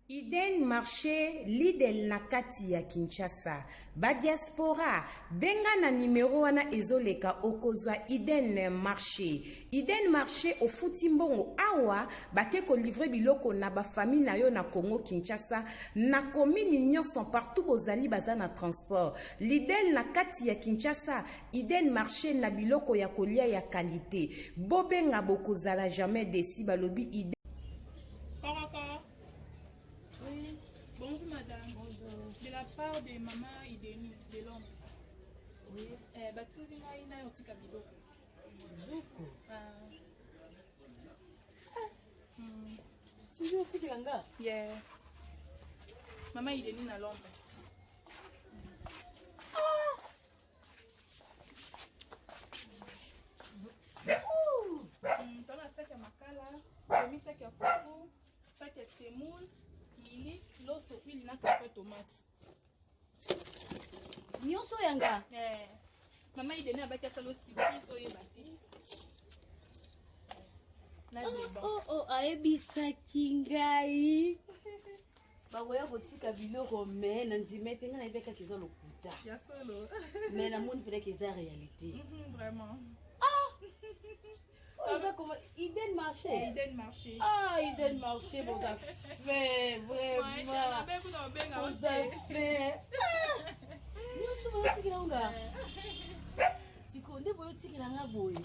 Iden marché Lidl na kati ya Kinshasa. Ba diaspora benga na numero wana ezoleka okozwa Iden marché. Iden marché ofuti mbongo awa bake ko livrer biloko na ba famille na yo na Congo Kinshasa na commune nyonso partout bozali baza na transport. Lidl na kati ya Kinshasa, Iden marché na biloko ya kolia ya qualité. Bobenga bokozala jamais déçu balobi Iden. Oui. Bonjour madame. Bonjour. De la part de maman Ideni de Londres. Oui. Batindi ngai na yotika biloko. Biloko. Tu otikela nga? Yeah. Maman Ideni na Londres. Tona sac ya makala, demi sac ya fufu, sac ya semoule, mili, loso, huile na kape tomate. Nyonso yanga? Maman Ideni abaki asalo surprise oyeba te. Ayebisaki ngai. Bakoya kotika biloko me na ndima ete ngai nayebi kaka eza lokuta. Ya solo. Mais namoni peut-être eza réalité. Vraiment. Iden marché. Iden marché. Iden marché, vous avez fait, vraiment. Vous avez fait. Nous sommes au Tigiranga. Si on est au Tigiranga, boy.